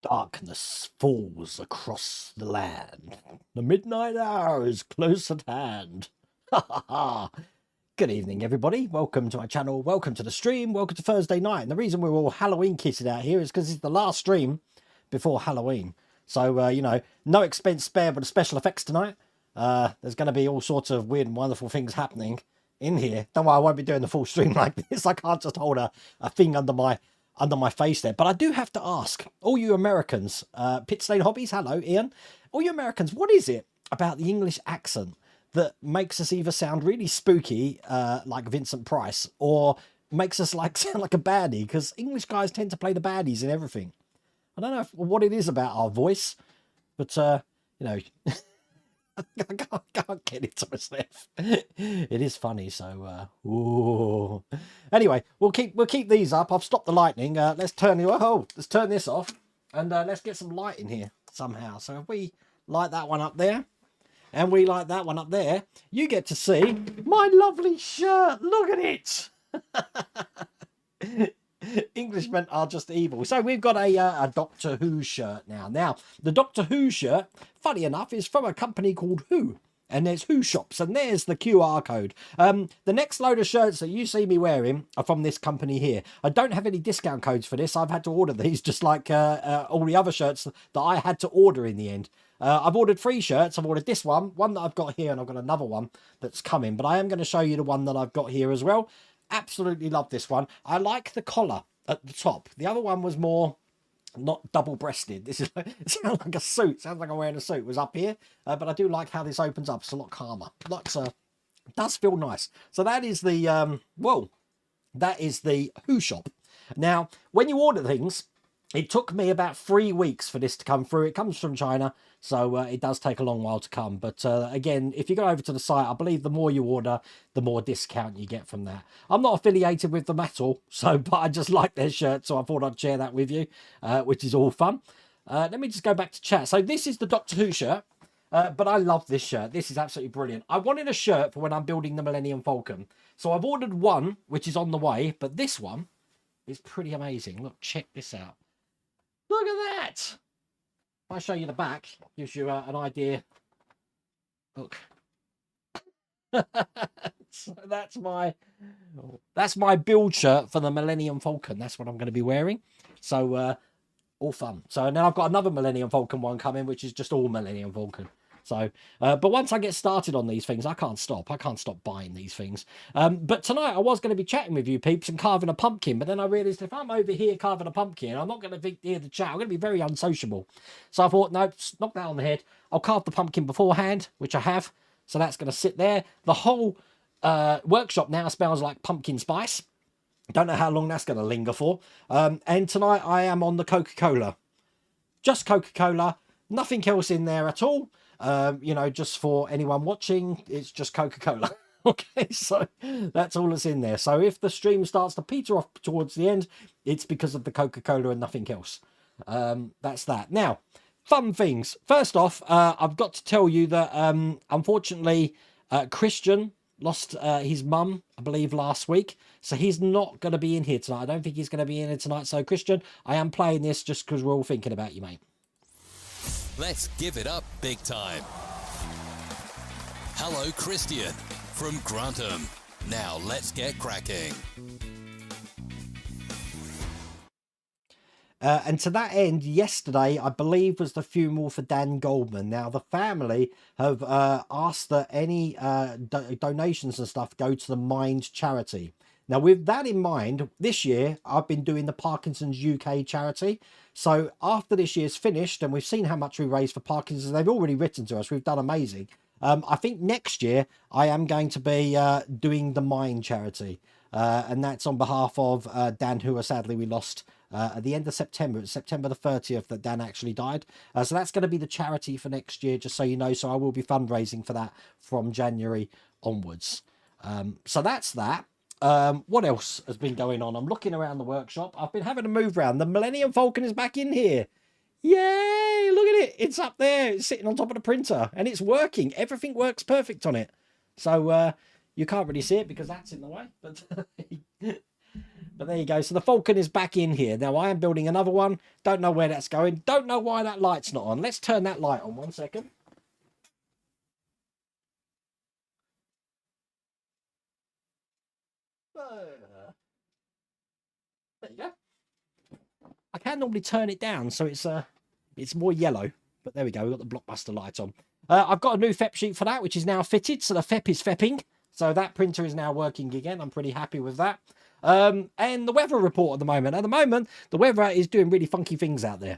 Darkness falls across the land. The midnight hour is close at hand. Ha ha ha. Good evening, everybody. Welcome to my channel. Welcome to the stream. Welcome to Thursday night. And the reason we're all Halloween kitted out here is because it's the last stream before Halloween. So, you know, no expense spared with the special effects tonight. There's going to be all sorts of weird and wonderful things happening in here. Don't worry, I won't be doing the full stream like this. I can't just hold a thing under my face there. But I do have to ask, all you Americans, Pitstain Hobbies, hello, Ian. All you Americans, what is it about the English accent that makes us either sound really spooky, like Vincent Price, or makes us sound like a baddie? Because English guys tend to play the baddies in everything. I don't know what it is about our voice, but, you know, I can't get into myself. It is funny, so, ooh. Anyway, we'll keep these up. I've stopped the lightning. Let's turn this off, and let's get some light in here somehow. So if we light that one up there, and we light that one up there, you get to see my lovely shirt. Look at it. Englishmen are just evil. So we've got a Doctor Who shirt now. Now, the Doctor Who shirt, funny enough, is from a company called Who. And there's Who shops, and there's the QR code. The next load of shirts that you see me wearing are from this company here. I don't have any discount codes for this. I've had to order these just like all the other shirts that I had to order in the end. I've ordered 3 shirts. I've ordered this one that I've got here, and I've got another one that's coming. But I am going to show you the one that I've got here as well. Absolutely love this one. I like the collar at the top. The other one was more not double-breasted. This is it sounds like a suit. Sounds like I'm wearing a suit. It was up here, but I do like how this opens up. It's a lot calmer. Does feel nice. So that is the that is the Who shop. Now, when you order things, it took me about 3 weeks for this to come through. It comes from China, so it does take a long while to come. But again, if you go over to the site, I believe the more you order, the more discount you get from that. I'm not affiliated with them at all, but I just like their shirt, so I thought I'd share that with you, which is all fun. Let me just go back to chat. So this is the Doctor Who shirt, but I love this shirt. This is absolutely brilliant. I wanted a shirt for when I'm building the Millennium Falcon. So I've ordered one, which is on the way, but this one is pretty amazing. Look, check this out. Look at that! If I show you the back, gives you an idea. Look. So that's my build shirt for the Millennium Falcon. That's what I'm going to be wearing. So all fun. So now I've got another Millennium Falcon one coming, which is just all Millennium Falcon. So, but once I get started on these things, I can't stop. I can't stop buying these things. But tonight I was going to be chatting with you peeps and carving a pumpkin. But then I realised if I'm over here carving a pumpkin, I'm not going to hear the chat. I'm going to be very unsociable. So I thought, no, knock that on the head. I'll carve the pumpkin beforehand, which I have. So that's going to sit there. The whole workshop now smells like pumpkin spice. Don't know how long that's going to linger for. And tonight I am on the Coca-Cola. Just Coca-Cola. Nothing else in there at all. You know, just for anyone watching, it's just Coca-Cola. Okay, so that's all that's in there. So if the stream starts to peter off towards the end, it's because of the Coca-Cola and nothing else. That's that. Now, fun things. First off, I've got to tell you that unfortunately, Christian lost his mum, I believe, last week. So he's not going to be in here tonight. I don't think he's going to be in here tonight. So Christian, I am playing this just because we're all thinking about you, mate. Let's give it up big time. Hello, Christian from Grantham. Now let's get cracking. And to that end, yesterday, I believe, was the funeral for Dan Goldman. Now, the family have asked that any donations and stuff go to the Mind charity. Now, with that in mind, this year, I've been doing the Parkinson's UK charity. So after this year's finished, and we've seen how much we raised for Parkinson's, they've already written to us. We've done amazing. I think next year, I am going to be doing the Mind charity. And that's on behalf of Dan, who sadly we lost at the end of September. It's September the 30th that Dan actually died. So that's going to be the charity for next year, just so you know. So I will be fundraising for that from January onwards. So that's that. What else has been going on? I'm looking around the workshop. I've been having to move around. The Millennium Falcon is back in here. Yay! Look at it. It's up there. It's sitting on top of the printer. And it's working. Everything works perfect on it. So you can't really see it because that's in the way. But But there you go. So the Falcon is back in here. Now I am building another one. Don't know where that's going. Don't know why that light's not on. Let's turn that light on 1 second. There you go. I can normally turn it down so it's more yellow. But there we go. We've got the Blockbuster light on. I've got a new FEP sheet for that, which is now fitted. So the FEP is FEPing. So that printer is now working again. I'm pretty happy with that. And the weather report at the moment. At the moment, the weather is doing really funky things out there.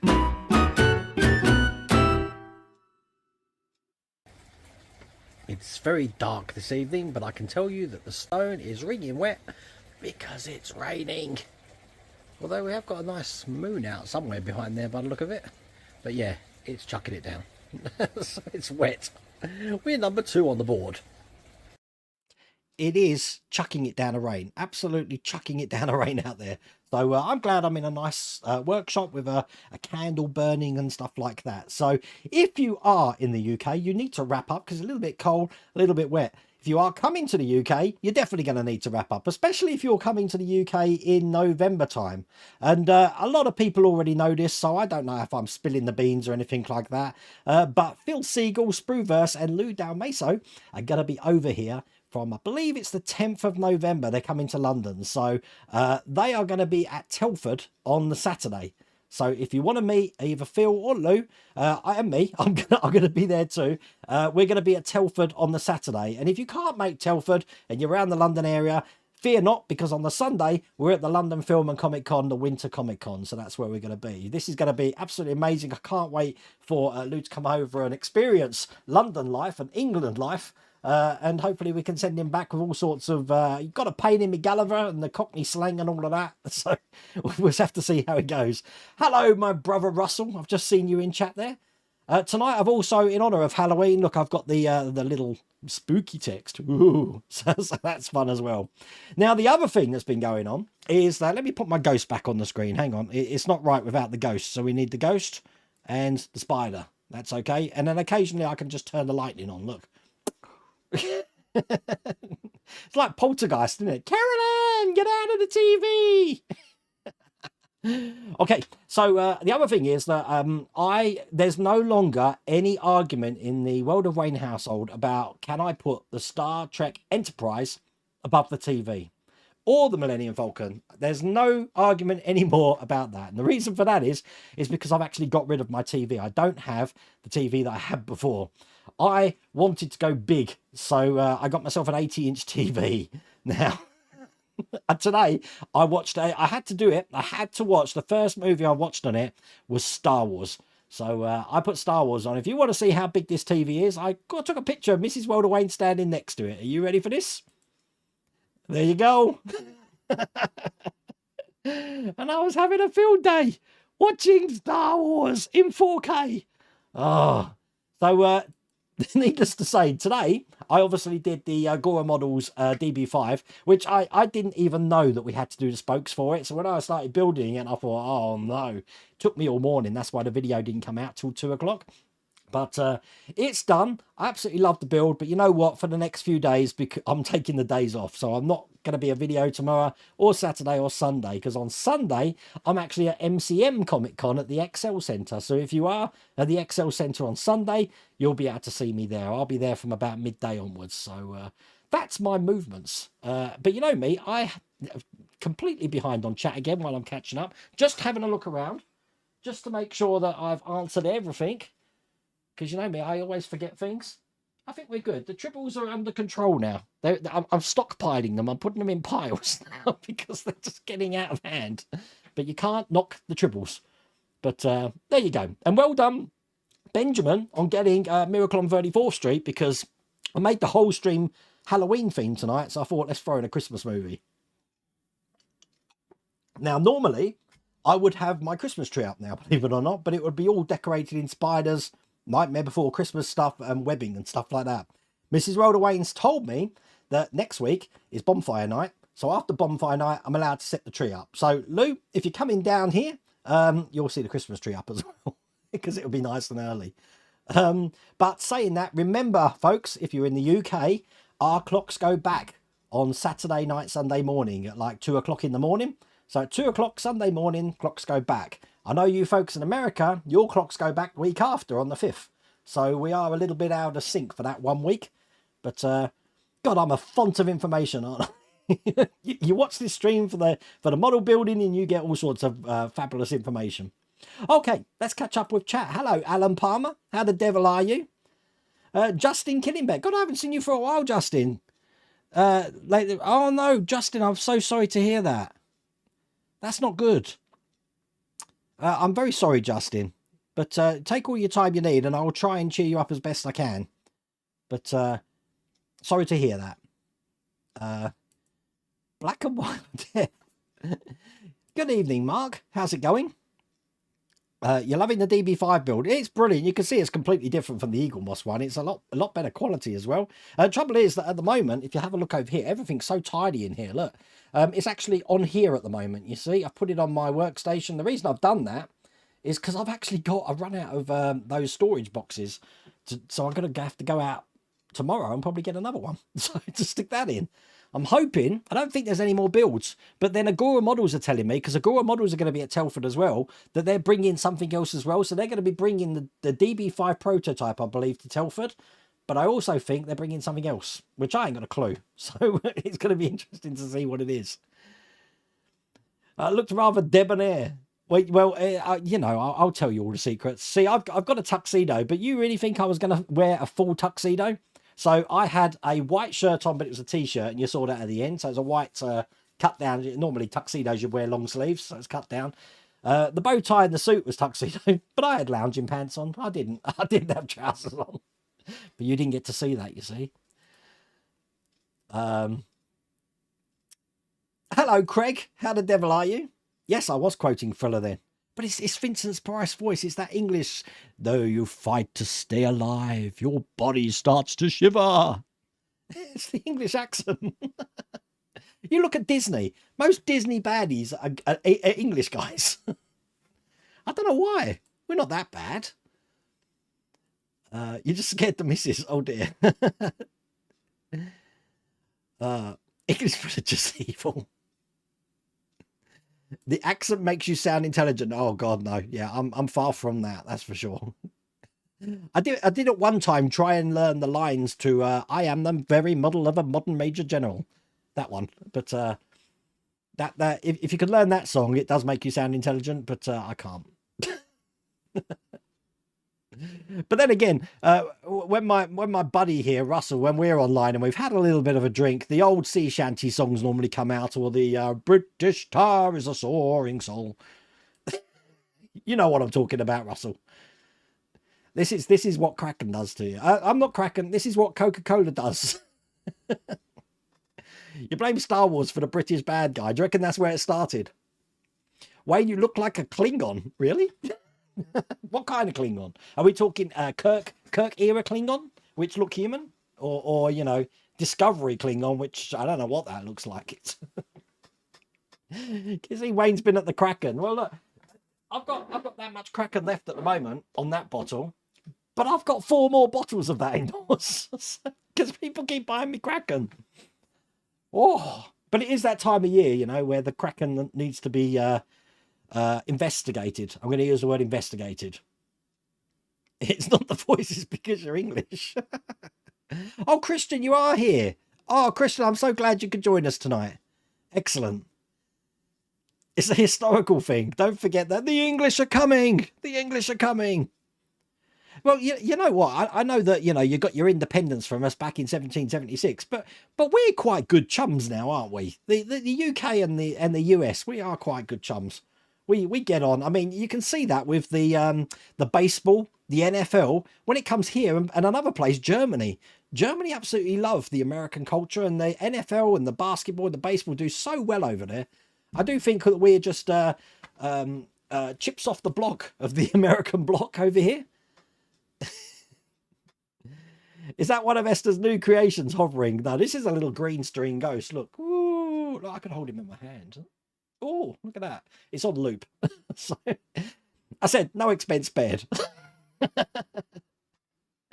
It's very dark this evening, but I can tell you that the stone is wringing wet because it's raining. Although we have got a nice moon out somewhere behind there by the look of it. But yeah, it's chucking it down. So it's wet. We're number 2 on the board. It is chucking it down a rain. Absolutely chucking it down a rain out there. So I'm glad I'm in a nice workshop with a candle burning and stuff like that. So if you are in the UK, you need to wrap up because it's a little bit cold, a little bit wet. If you are coming to the UK, you're definitely going to need to wrap up, especially if you're coming to the UK in November time. And a lot of people already know this, so I don't know if I'm spilling the beans or anything like that. But Phil Siegel, Spruverse and Lou Dalmaso are going to be over here from, I believe it's the 10th of November. They're coming to London. So they are going to be at Telford on the Saturday. So if you want to meet either Phil or Lou, I'm going to be there too. We're going to be at Telford on the Saturday. And if you can't make Telford and you're around the London area, fear not, because on the Sunday, we're at the London Film and Comic Con, the Winter Comic Con. So that's where we're going to be. This is going to be absolutely amazing. I can't wait for Lou to come over and experience London life and England life. And hopefully we can send him back with all sorts of you've got a pain in me Gulliver and the Cockney slang and all of that. So we'll just have to see how it goes. Hello, my brother Russell. I've just seen you in chat there. Tonight I've also, in honor of Halloween, look, I've got the little spooky text. Ooh, so that's fun as well. Now the other thing that's been going on is that, let me put my ghost back on the screen. Hang on, it's not right without the ghost. So we need the ghost and the spider. That's okay. And then occasionally I can just turn the lightning on. Look. It's like Poltergeist, isn't it? Carolyn, get out of the TV. Okay, so the other thing is that there's no longer any argument in the World of Wayne household about can I put the Star Trek Enterprise above the TV or the Millennium Falcon. There's no argument anymore about that. And the reason for that is because I've actually got rid of my TV. I don't have the TV that I had before. I wanted to go big, so I got myself an 80-inch TV. Now, today I had to do it. I had to watch, the first movie I watched on it was Star Wars. So I put Star Wars on. If you want to see how big this TV is, I took a picture of Mrs. World of Wayne standing next to it. Are you ready for this? There you go. And I was having a field day watching Star Wars in 4K. Oh, so needless to say, today I obviously did the Gora Models DB5, which I didn't even know that we had to do the spokes for it. So when I started building it, I thought, oh no, it took me all morning. That's why the video didn't come out till 2 o'clock. But it's done. I absolutely love the build. But you know what? For the next few days, because I'm taking the days off. So I'm not going to be a video tomorrow or Saturday or Sunday. Because on Sunday, I'm actually at MCM Comic Con at the Excel Centre. So if you are at the Excel Centre on Sunday, you'll be able to see me there. I'll be there from about midday onwards. So that's my movements. But you know me, I completely behind on chat again while I'm catching up. Just having a look around. Just to make sure that I've answered everything. Because you know me, I always forget things. I think we're good. The triples are under control now. I'm stockpiling them. I'm putting them in piles now because they're just getting out of hand. But you can't knock the triples. But there you go. And well done, Benjamin, on getting Miracle on 34th Street, because I made the whole stream Halloween themed tonight. So I thought, let's throw in a Christmas movie. Now, normally, I would have my Christmas tree up now, believe it or not. But it would be all decorated in spiders, Nightmare Before Christmas stuff and webbing and stuff like that. Mrs. Rhoda Wayne's told me that next week is bonfire night. So after bonfire night, I'm allowed to set the tree up. So Lou, if you're coming down here, you'll see the Christmas tree up as well, because it'll be nice and early. But saying that, remember, folks, if you're in the UK, our clocks go back on Saturday night, Sunday morning at like 2 o'clock in the morning. So at 2 o'clock Sunday morning, clocks go back. I know you folks in America, your clocks go back the week after on the 5th. So we are a little bit out of sync for that 1 week. But God, I'm a font of information, aren't I? You watch this stream for the model building and you get all sorts of fabulous information. Okay, let's catch up with chat. Hello, Alan Palmer. How the devil are you? Justin Killingbeck. God, I haven't seen you for a while, Justin. Oh no, Justin, I'm so sorry to hear that. That's not good. I'm very sorry, Justin. But take all your time you need and I'll try and cheer you up as best I can. But sorry to hear that. Black and white. Good evening, Mark. How's it going? You're loving the DB5 build. It's brilliant. You can see it's completely different from the Eagle Moss one. It's a lot better quality as well. Trouble is that at the moment, if you have a look over here, everything's so tidy in here. Look, it's actually on here at the moment. You see, I've put it on my workstation. The reason I've done that is because I've actually I've run out of those storage boxes. So I'm going to have to go out tomorrow and probably get another one. So to stick that in. I'm hoping, I don't think there's any more builds, but then Agora Models are telling me, because Agora Models are going to be at Telford as well, that they're bringing something else as well. So they're going to be bringing the DB5 prototype, I believe, to Telford. But I also think they're bringing something else, which I ain't got a clue. So it's going to be interesting to see what it is. Looked rather debonair. Wait, well, you know, I'll tell you all the secrets. See, I've got a tuxedo, but you really think I was going to wear a full tuxedo? So I had a white shirt on, but it was a t-shirt, and you saw that at the end. So it's a white cut down. Normally tuxedos you wear long sleeves, so it's cut down. The bow tie and the suit was tuxedo, but I had lounging pants on. I didn't have trousers on, but you didn't get to see that. You see. Hello, Craig. How the devil are you? Yes, I was quoting Thriller then. But it's Vincent Price voice. It's that English. Though you fight to stay alive, your body starts to shiver. It's the English accent. You look at Disney. Most Disney baddies are English guys. I don't know why. We're not that bad. You just scared the missus. Oh dear. English villagers evil. The accent makes you sound intelligent. Oh God, no. Yeah, I'm far from that. That's for sure. I did at one time try and learn the lines to "I am the very model of a modern major general." That one, but that if you could learn that song, it does make you sound intelligent. But I can't. But then again, when my buddy here, Russell, when we're online and we've had a little bit of a drink, the old sea shanty songs normally come out, or the British tar is a soaring soul. You know what I'm talking about, Russell. This is what Kraken does to you. I'm not Kraken. This is what Coca-Cola does. You blame Star Wars for the British bad guy. Do you reckon that's where it started? Wayne, you look like a Klingon. Really? What kind of Klingon? Are we talking Kirk era Klingon, which look human? Or you know, Discovery Klingon, which I don't know what that looks like. It's you see Wayne's been at the Kraken. Well look, I've got that much Kraken left at the moment on that bottle, but I've got 4 more bottles of that indoors. Because people keep buying me Kraken. Oh, but it is that time of year, you know, where the Kraken needs to be investigated. I'm going to use the word investigated. It's not the voices because you're English. Oh, Christian, you are here. Oh, Christian, I'm so glad you could join us tonight. Excellent. It's a historical thing. Don't forget that the English are coming. The English are coming. Well, you know what? I know that, you know, you got your independence from us back in 1776, but we're quite good chums now, aren't we? The UK and the US, we are quite good chums. We get on. I mean, you can see that with the baseball, the NFL, when it comes here and another place, Germany. Germany absolutely love the American culture, and the NFL and the basketball and the baseball do so well over there. I do think that we're just chips off the block of the American block over here. Is that one of Esther's new creations hovering? No, this is a little green string ghost. Look. Ooh, I can hold him in my hand. Oh, look at that. It's on loop. So, I said, no expense spared.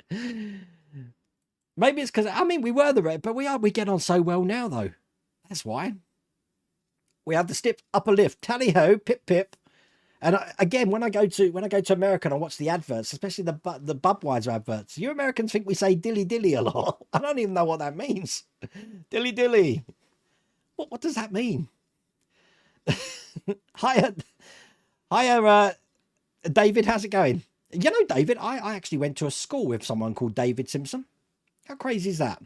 Maybe it's because, I mean, we were the red, but we get on so well now, though. That's why. We have the step upper lift. Tally ho, pip pip. And again, when I go to America and I watch the adverts, especially the Budweiser adverts, you Americans think we say dilly dilly a lot. I don't even know what that means. Dilly dilly. What does that mean? Hiya, David. How's it going? You know, David, I actually went to a school with someone called David Simpson. How crazy is that?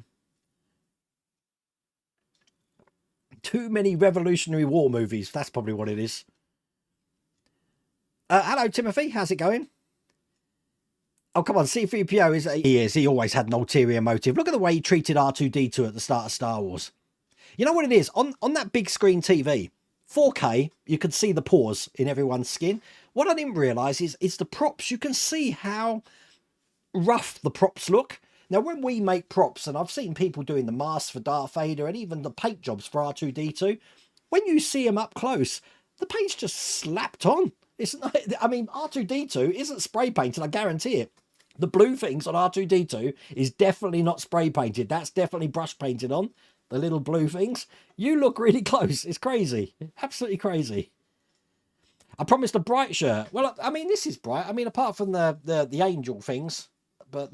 Too many Revolutionary War movies. That's probably what it is. Hello, Timothy. How's it going? Oh, come on. C-3PO he always had an ulterior motive. Look at the way he treated R2-D2 at the start of Star Wars. You know what it is? On that big screen TV, 4K, you can see the pores in everyone's skin. What I didn't realise is the props. You can see how rough the props look. Now, when we make props, and I've seen people doing the masks for Darth Vader and even the paint jobs for R2-D2, when you see them up close, the paint's just slapped on. It's not, I mean, R2-D2 isn't spray painted, I guarantee it. The blue things on R2-D2 is definitely not spray painted. That's definitely brush painted on. The little blue things. You look really close. It's crazy. Absolutely crazy. I promised a bright shirt. Well, I mean, this is bright. I mean, apart from the angel things. But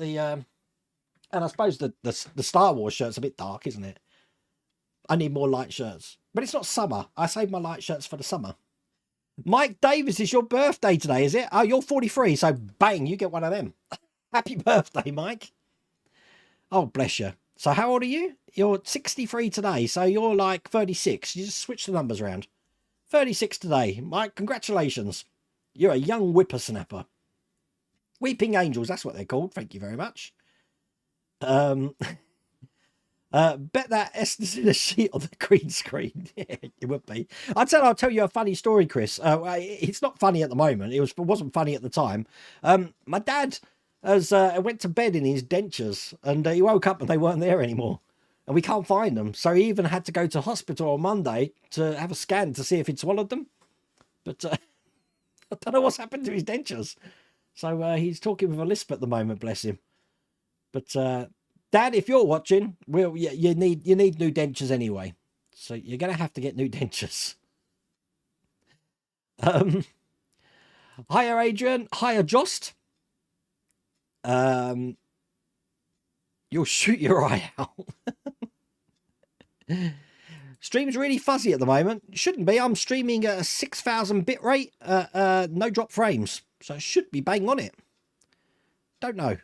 and I suppose the Star Wars shirt's a bit dark, isn't it? I need more light shirts. But it's not summer. I save my light shirts for the summer. Mike Davis, is your birthday today, is it? Oh, you're 43, so bang, you get one of them. Happy birthday, Mike. Oh, bless you. So how old are you? You're 63 today, so you're like 36. You just switch the numbers around. 36 today. Mike, congratulations. You're a young whippersnapper. Weeping Angels, that's what they're called. Thank you very much. Bet that Esther's in a sheet on the green screen. Yeah, it would be. I'll tell you a funny story, Chris. It's not funny at the moment. It wasn't funny at the time. My dad went to bed in his dentures, and he woke up and they weren't there anymore, and we can't find them. So he even had to go to hospital on Monday to have a scan to see if he'd swallowed them. But I don't know what's happened to his dentures. So he's talking with a lisp at the moment, bless him. But Dad, if you're watching, you need new dentures anyway. So you're going to have to get new dentures. Hiya, Adrian. Hiya, Jost. You'll shoot your eye out. Stream's really fuzzy at the moment. Shouldn't be. I'm streaming at a 6,000 bit rate, no drop frames. So it should be bang on it. Don't know.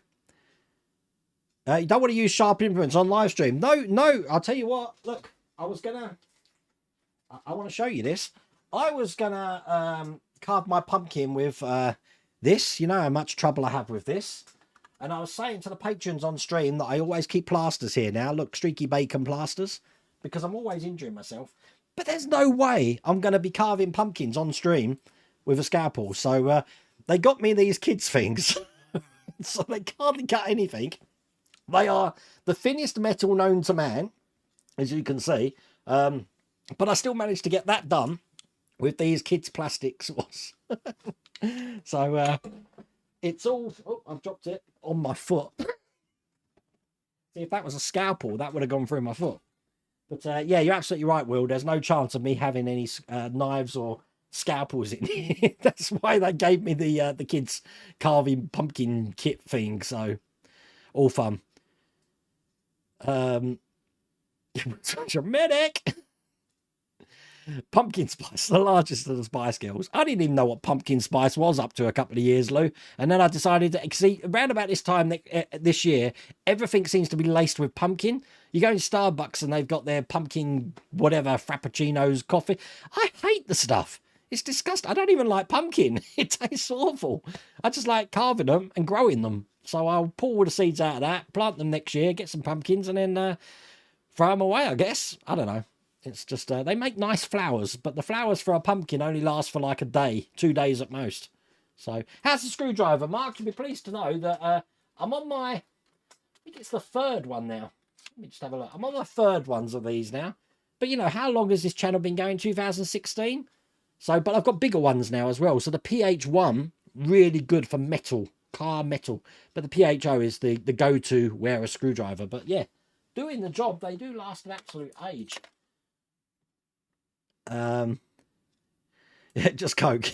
You don't want to use sharp implements on live stream. No, I'll tell you what. Look, I want to show you this. I was going to carve my pumpkin with this. You know how much trouble I have with this. And I was saying to the patrons on stream that I always keep plasters here now. Look, streaky bacon plasters. Because I'm always injuring myself. But there's no way I'm going to be carving pumpkins on stream with a scalpel. So they got me these kids things. So they hardly cut anything. They are the thinnest metal known to man, as you can see. But I still managed to get that done with these kids' plastics. So it's all... Oh, I've dropped it on my foot. See, if that was a scalpel, that would have gone through my foot. But yeah, you're absolutely right, Will. There's no chance of me having any knives or scalpels in here. That's why they gave me the kids' carving pumpkin kit thing. So, all fun. Such a medic. Pumpkin spice, the largest of the Spice Girls. I didn't even know what pumpkin spice was up to a couple of years, Lou. And then I decided to see around about this time this year, everything seems to be laced with pumpkin. You go in Starbucks and they've got their pumpkin, whatever, frappuccinos, coffee. I hate the stuff. It's disgusting. I don't even like pumpkin. It tastes awful. I just like carving them and growing them. So I'll pull all the seeds out of that, plant them next year, get some pumpkins, and then throw them away, I guess. I don't know. It's just, they make nice flowers, but the flowers for a pumpkin only last for like a day, 2 days at most. So, how's the screwdriver? Mark, you'll be pleased to know that I'm on my, I think it's the third one now. Let me just have a look. I'm on the third ones of these now. But, you know, how long has this channel been going? 2016? So, but I've got bigger ones now as well. So the PH1, really good for metal, car metal. But the PHO is the go-to wear a screwdriver. But, yeah, doing the job, they do last an absolute age. Yeah, just Coke.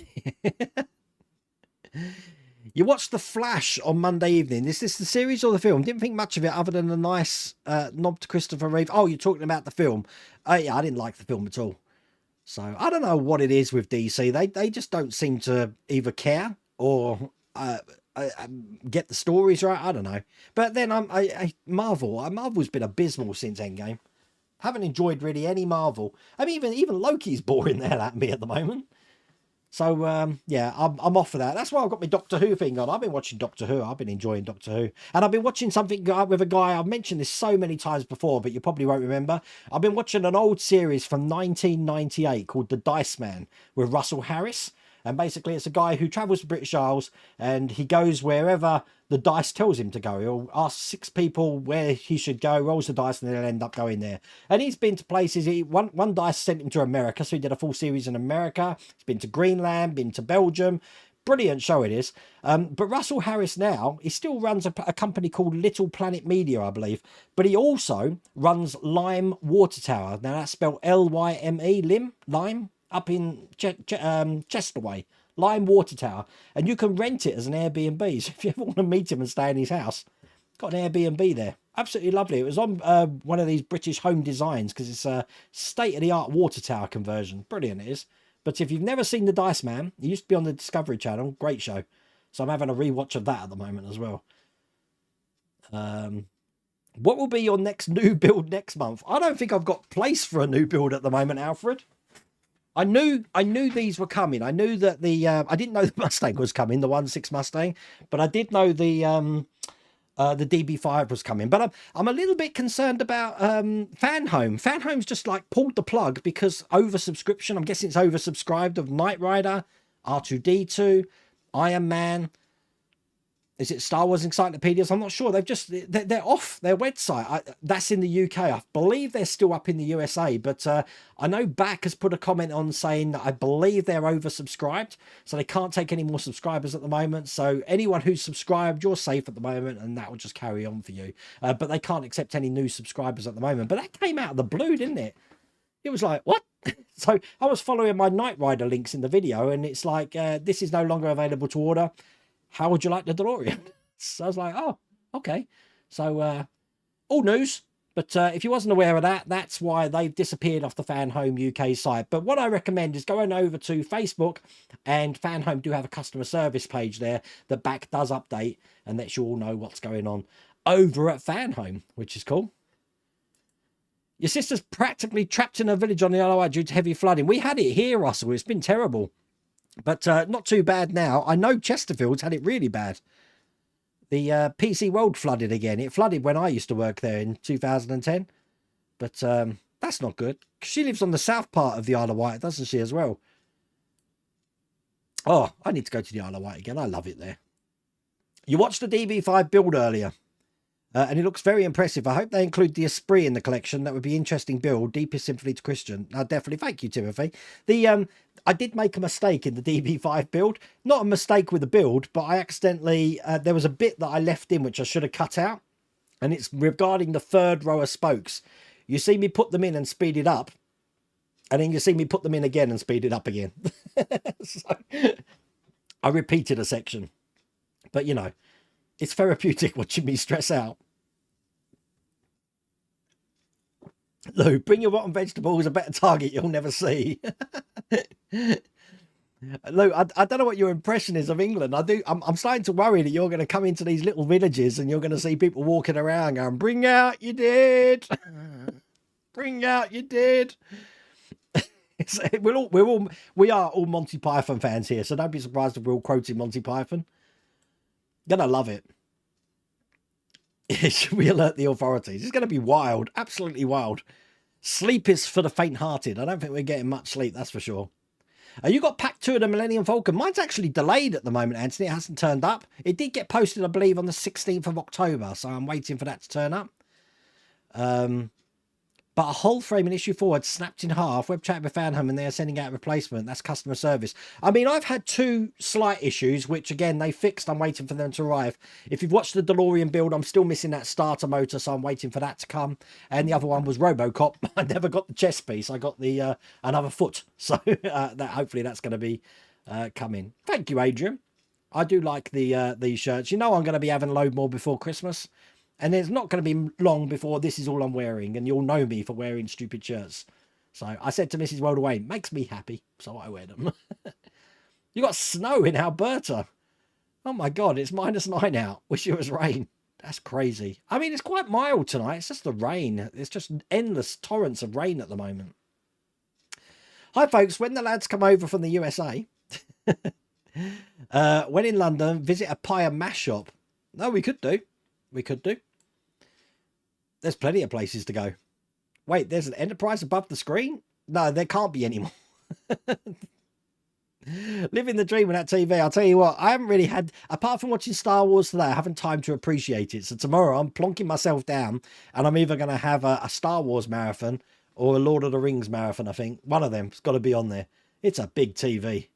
You watched The Flash on Monday evening. Is this the series or the film? Didn't think much of it other than a nice nod to Christopher Reeve. Oh, you're talking about the film. Yeah, I didn't like the film at all. So I don't know what it is with DC. They just don't seem to either care or get the stories right. I don't know. But then Marvel's been abysmal since Endgame. Haven't enjoyed really any Marvel. I mean, even Loki's boring there at me at the moment. So, yeah, I'm off for that. That's why I've got my Doctor Who thing on. I've been watching Doctor Who. I've been enjoying Doctor Who. And I've been watching something with a guy. I've mentioned this so many times before, but you probably won't remember. I've been watching an old series from 1998 called The Dice Man with Russell Harris. And basically, it's a guy who travels to British Isles and he goes wherever the dice tells him to go. He'll ask 6 people where he should go, rolls the dice, and then he'll end up going there. And he's been to places. One dice sent him to America, so he did a full series in America. He's been to Greenland, been to Belgium. Brilliant show it is. But Russell Harris now, he still runs a company called Little Planet Media, I believe. But he also runs Lime Water Tower. Now that's spelled Lyme, Lime, up in Chesterway. Lime Water Tower. And you can rent it as an Airbnb. So if you ever want to meet him and stay in his house, got an Airbnb there. Absolutely lovely. It was on one of these British Home Designs because it's a state-of-the-art water tower conversion. Brilliant it is. But if you've never seen The Dice Man, it used to be on the Discovery Channel. Great show. So I'm having a rewatch of that at the moment as well. What will be your next new build next month? I don't think I've got place for a new build at the moment, Alfred. I knew these were coming. I knew that I didn't know the Mustang was coming, the 1.6 Mustang, but I did know the DB5 was coming. But I'm a little bit concerned about Fanhome. Fanhome's just like pulled the plug because oversubscription. I'm guessing it's oversubscribed of Knight Rider, R2D2, Iron Man. Is it Star Wars Encyclopedias? I'm not sure. They're off their website. That's in the UK. I believe they're still up in the USA, but I know Back has put a comment on saying that I believe they're oversubscribed, so they can't take any more subscribers at the moment. So anyone who's subscribed, you're safe at the moment, and that will just carry on for you. But they can't accept any new subscribers at the moment. But that came out of the blue, didn't it? It was like, what? So I was following my Knight Rider links in the video, and it's like, this is no longer available to order. How would you like the DeLorean? So I was like, oh, okay. So all news. But if you wasn't aware of that, that's why they've disappeared off the Fanhome UK site. But what I recommend is going over to Facebook, and Fanhome do have a customer service page there that Back does update and lets you all know what's going on over at Fanhome, which is cool. Your sister's practically trapped in a village on the Isle of Wight due to heavy flooding. We had it here, Russell. It's been terrible. But not too bad now. I know Chesterfield's had it really bad. The PC World flooded again. It flooded when I used to work there in 2010. But that's not good. She lives on the south part of the Isle of Wight, doesn't she, as well? Oh, I need to go to the Isle of Wight again. I love it there. You watched the DB5 build earlier. And it looks very impressive. I hope they include the Esprit in the collection. That would be an interesting build. Deepest sympathy to Christian. Definitely. Thank you, Timothy. I did make a mistake in the DB5 build. Not a mistake with the build, but I accidentally... there was a bit that I left in which I should have cut out. And it's regarding the third row of spokes. You see me put them in and speed it up. And then you see me put them in again and speed it up again. So, I repeated a section. But, you know... It's therapeutic watching me stress out. Lou, bring your rotten vegetables, a better target you'll never see. Lou, I don't know what your impression is of England. I'm starting to worry that you're going to come into these little villages and you're going to see people walking around going, bring out your dead. Bring out your dead. We are all Monty Python fans here, so don't be surprised if we're all quoting Monty Python. Gonna love it. Should we alert the authorities? It's going to be wild. Absolutely wild. Sleep is for the faint-hearted. I don't think we're getting much sleep, that's for sure. You got pack 2 of the Millennium Falcon. Mine's actually delayed at the moment, Anthony. It hasn't turned up. It did get posted, I believe, on the 16th of October, so I'm waiting for that to turn up. But but a whole frame in issue 4 had snapped in half. Web chat found home and they are sending out a replacement. That's customer service. I mean, I've had 2 slight issues, which again, they fixed. I'm waiting for them to arrive. If you've watched the DeLorean build, I'm still missing that starter motor, so I'm waiting for that to come. And the other one was Robocop. I never got the chest piece. I got the another foot. So that hopefully that's going to be coming. Thank you, Adrian. I do like these shirts. You know I'm going to be having a load more before Christmas. And it's not going to be long before this is all I'm wearing. And you'll know me for wearing stupid shirts. So I said to Mrs. World Away, makes me happy. So I wear them. You got snow in Alberta. Oh my God, it's -9 out. Wish it was rain. That's crazy. I mean, it's quite mild tonight. It's just the rain. It's just endless torrents of rain at the moment. Hi, folks. When the lads come over from the USA... when in London, visit a pie and mash shop. No, we could do. We could do. There's plenty of places to go. Wait, there's an Enterprise above the screen? No, there can't be anymore. Living the dream with that TV. I'll tell you what, I haven't really had, apart from watching Star Wars today, I haven't time to appreciate it. So tomorrow I'm plonking myself down and I'm either going to have a Star Wars marathon or a Lord of the Rings marathon, I think. One of them's got to be on there. It's a big TV.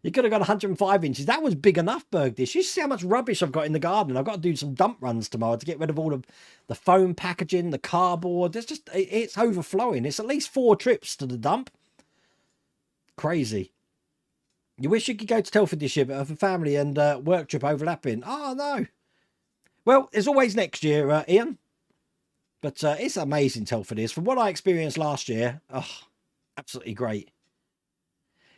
You could have got 105 inches. That was big enough, Bergdish. You see how much rubbish I've got in the garden. I've got to do some dump runs tomorrow to get rid of all of the foam packaging, the cardboard. There's just, it's overflowing. It's at least 4 trips to the dump. Crazy. You wish you could go to Telford this year, but have a family and work trip overlapping. Oh, no. Well, there's always next year, Ian. But it's amazing, Telford is. From what I experienced last year, oh, absolutely great.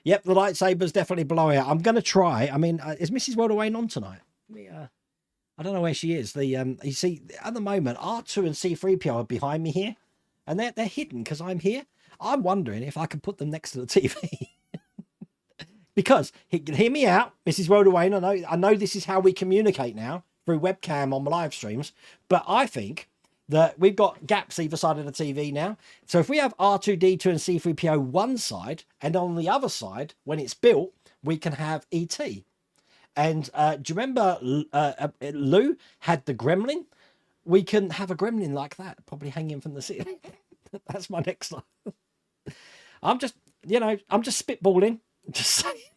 Yep, the lightsaber's definitely blowing out. I'm going to try. I mean, is Mrs. World Away on tonight? I don't know where she is. You see, at the moment, R2 and C3PO are behind me here. And they're hidden because I'm here. I'm wondering if I can put them next to the TV. Because, hear me out, Mrs. World Away. I know this is how we communicate now, through webcam on live streams. But I think that we've got gaps either side of the TV now. So if we have R2-D2 and C3PO one side, and on the other side, when it's built, we can have ET. And do you remember Lou had the gremlin? We can have a gremlin like that, probably hanging from the ceiling. That's my next one. I'm just spitballing. Just saying.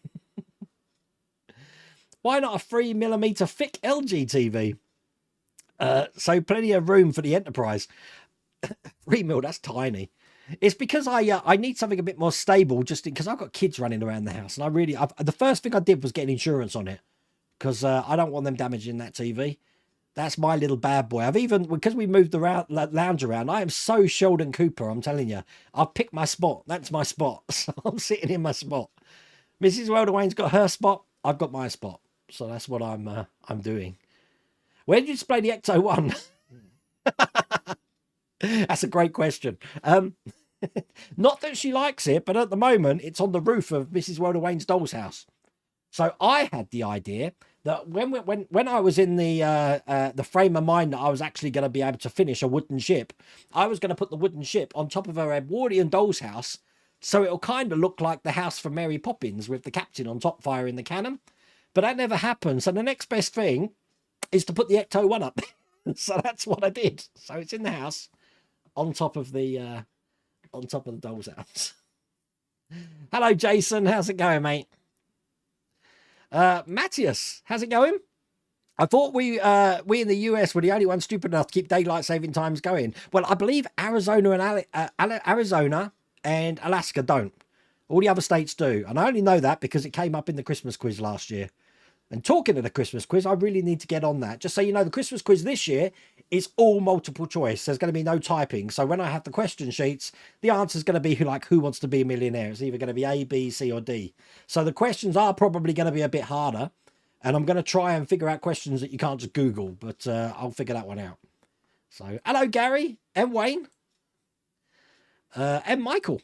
Why not a 3mm thick LG TV? So plenty of room for the Enterprise. 3mm, that's tiny. It's because I need something a bit more stable, just because I've got kids running around the house, and the first thing I did was get insurance on it, because I don't want them damaging that TV. That's my little bad boy. Because we moved the lounge around, I am so Sheldon Cooper, I'm telling you. I've picked my spot. That's my spot. So I'm sitting in my spot. Mrs. Welderwain's got her spot. I've got my spot. So that's what I'm doing. Where did you display the Ecto 1? That's a great question. Not that she likes it, but at the moment it's on the roof of Mrs. Welderwain's doll's house. So I had the idea that when I was in the frame of mind that I was actually going to be able to finish a wooden ship, I was going to put the wooden ship on top of her Edwardian doll's house, so it'll kind of look like the house from Mary Poppins with the captain on top firing the cannon. But that never happened. So the next best thing is to put the Ecto 1 up. So that's what I did. So it's in the house on top of the doll's house. Hello, Jason. How's it going, mate? Matthias, how's it going? I thought we in the US were the only ones stupid enough to keep daylight saving times going. Well, I believe Arizona and Alaska don't. All the other states do. And I only know that because it came up in the Christmas quiz last year. And talking of the Christmas quiz, I really need to get on that. Just so you know, the Christmas quiz this year is all multiple choice. There's going to be no typing. So when I have the question sheets, the answer is going to be like, who wants to be a millionaire? It's either going to be A, B, C, or D. So the questions are probably going to be a bit harder. And I'm going to try and figure out questions that you can't just Google. But I'll figure that one out. So, hello, Gary and Wayne. And Michael.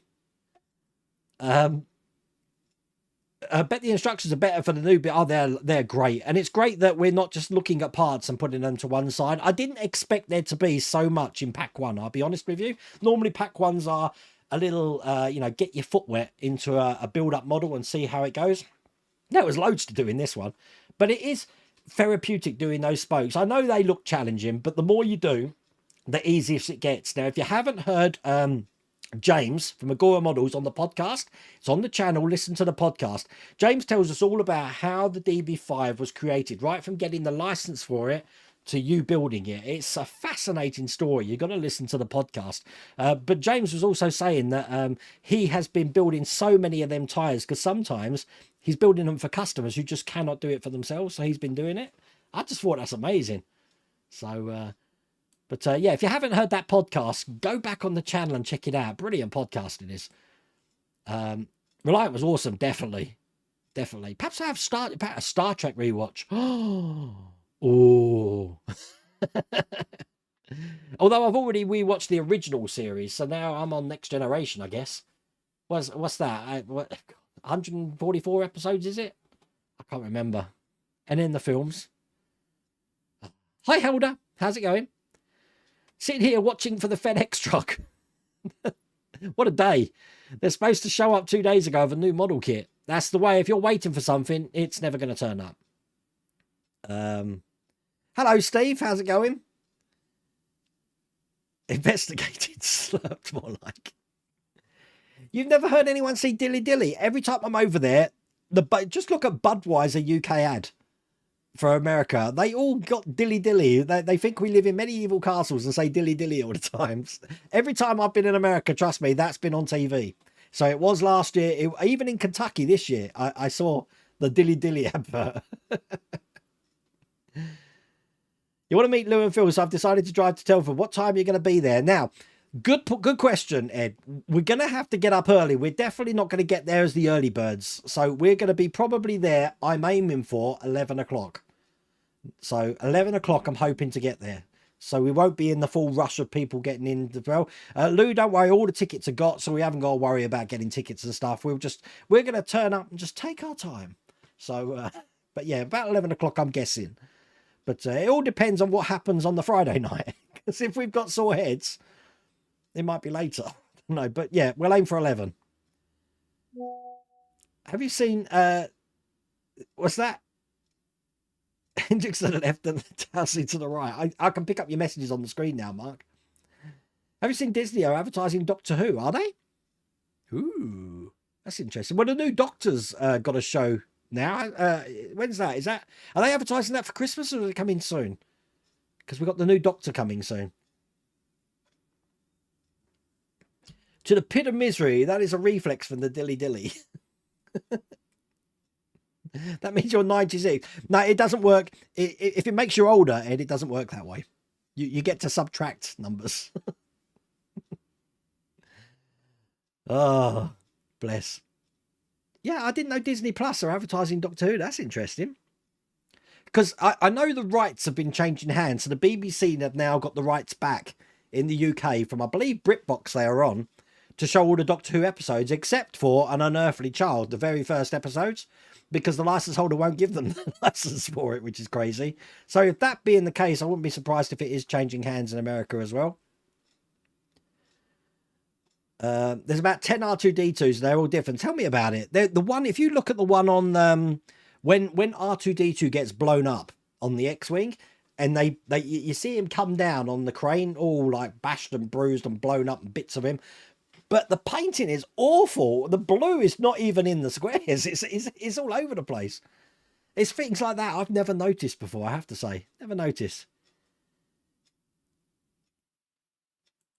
I bet the instructions are better for the new bit. Oh, they're great. And it's great that we're not just looking at parts and putting them to one side. I didn't expect there to be so much in pack 1, I'll be honest with you. Normally pack 1s are a little, get your foot wet into a build-up model and see how it goes. There was loads to do in this one. But it is therapeutic doing those spokes. I know they look challenging, but the more you do, the easiest it gets. Now, if you haven't heard James from Agora Models on the podcast, it's on the channel. Listen to the podcast. James tells us all about how the DB5 was created, right from getting the license for it to you building it. It's a fascinating story. You've got to listen to the podcast. But James was also saying that he has been building so many of them tires because sometimes he's building them for customers who just cannot do it for themselves. So he's been doing it. I just thought that's amazing. So, yeah, if you haven't heard that podcast, go back on the channel and check it out. Brilliant podcast it is. Reliant was awesome, definitely. Perhaps I have started a Star Trek rewatch. Oh. Although I've already rewatched the original series, so now I'm on Next Generation, I guess. What's that? 144 episodes, is it? I can't remember. And then the films. Hi, Helder. How's it going? Sitting here watching for the FedEx truck. What a day. They're supposed to show up 2 days ago with a new model kit. That's the way. If you're waiting for something, it's never going to turn up. Hello, Steve. How's it going? Investigated slurped, more like. You've never heard anyone see Dilly Dilly? Every time I'm over there, just look at Budweiser UK ad for America. They all got Dilly Dilly. They think we live in medieval castles and say Dilly Dilly all the times. Every time I've been in America, trust me, that's been on TV. So it was last year. Even in Kentucky this year, I saw the Dilly Dilly advert. You want to meet Lou and Phil, so I've decided to drive to Telford. What time are you going to be there? Now, good question, Ed. We're going to have to get up early. We're definitely not going to get there as the early birds. So we're going to be probably there, I'm aiming for 11 o'clock. So 11 o'clock, I'm hoping to get there. So we won't be in the full rush of people getting in the well. Lou, don't worry, all the tickets are got, so we haven't got to worry about getting tickets and stuff. We're going to turn up and just take our time. So, but yeah, about 11 o'clock, I'm guessing. But it all depends on what happens on the Friday night. Because if we've got sore heads, it might be later. No, but yeah, we'll aim for 11. Have you seen, what's that? Hendrix to the left and Tassie to the right. I can pick up your messages on the screen now, Mark. Have you seen Disney are advertising Doctor Who? Are they? Ooh, that's interesting. Well, the new Doctor's got a show now. When's that? Are they advertising that for Christmas or is it coming soon? Because we've got the new Doctor coming soon. To the pit of misery. That is a reflex from the Dilly Dilly. That means you're 96. No, it doesn't work. If it makes you older, Ed, it doesn't work that way. You get to subtract numbers. Oh, bless. Yeah, I didn't know Disney Plus are advertising Doctor Who. That's interesting. Because I know the rights have been changing hands. So the BBC have now got the rights back in the UK from, I believe, BritBox they are on, to show all the Doctor Who episodes, except for An Unearthly Child, the very first episodes, because the license holder won't give them the license for it, which is crazy. So if that being the case, I wouldn't be surprised if it is changing hands in America as well. There's about 10 R2-D2s. They're all different. Tell me about it. The one, if you look at the one on when R2-D2 gets blown up on the X-Wing, and you see him come down on the crane, all like bashed and bruised and blown up, and bits of him. But the painting is awful. The blue is not even in the squares. It's all over the place. It's things like that I've never noticed before, I have to say. Never noticed.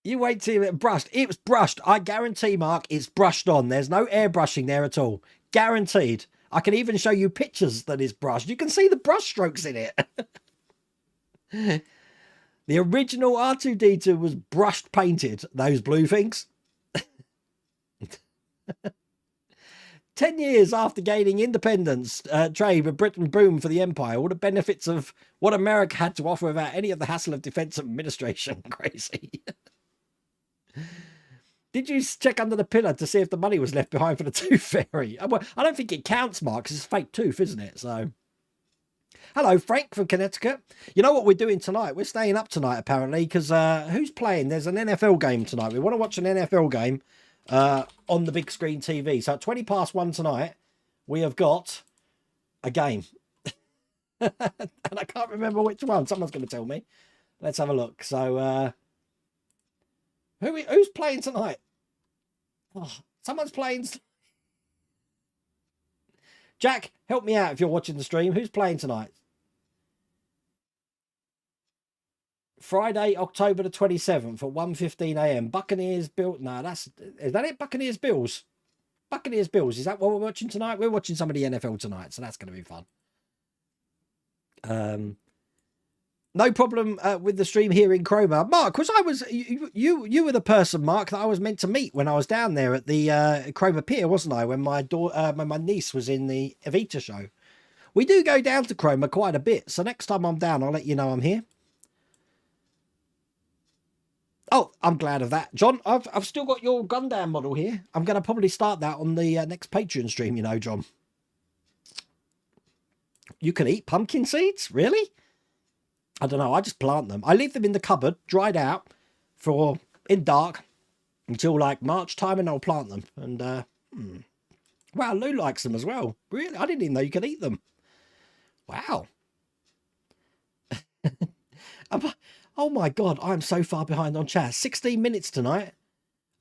You wait till it brushed. It was brushed. I guarantee, Mark, it's brushed on. There's no airbrushing there at all. Guaranteed. I can even show you pictures that is brushed. You can see the brush strokes in it. The original R2-D2 was brushed painted, those blue things. 10 years after gaining independence, trade with Britain boomed for the empire. All the benefits of what America had to offer without any of the hassle of defense administration. Crazy. Did you check under the pillow to see if the money was left behind for the tooth fairy? Well, I don't think it counts, Mark, because it's a fake tooth, isn't it? So, hello, Frank from Connecticut. You know what we're doing tonight? We're staying up tonight, apparently, because who's playing? There's an NFL game tonight. We want to watch an NFL game on the big screen TV. So at 1:20 tonight, we have got a game. And I can't remember which one. Someone's going to tell me. Let's have a look. So Who's playing tonight? Oh, someone's playing. Jack, help me out if you're watching the stream. Who's playing tonight? Friday, October the 27th at 1:15 a.m. Buccaneers, Bills. No, is that it? Buccaneers, Bills. Buccaneers, Bills. Is that what we're watching tonight? We're watching some of the NFL tonight, so that's going to be fun. No problem with the stream here in Chroma. Mark, was you were the person, Mark, that I was meant to meet when I was down there at the Chroma Pier, wasn't I? When my niece was in the Evita show. We do go down to Chroma quite a bit, so next time I'm down, I'll let you know I'm here. Oh, I'm glad of that, John. I've still got your Gundam model here. I'm going to probably start that on the next Patreon stream. You know, John. You can eat pumpkin seeds, really? I don't know. I just plant them. I leave them in the cupboard, dried out, in dark until like March time, and I'll plant them. And wow, Lou likes them as well. Really, I didn't even know you could eat them. Wow. Oh my God, I'm so far behind on chat. 16 minutes tonight.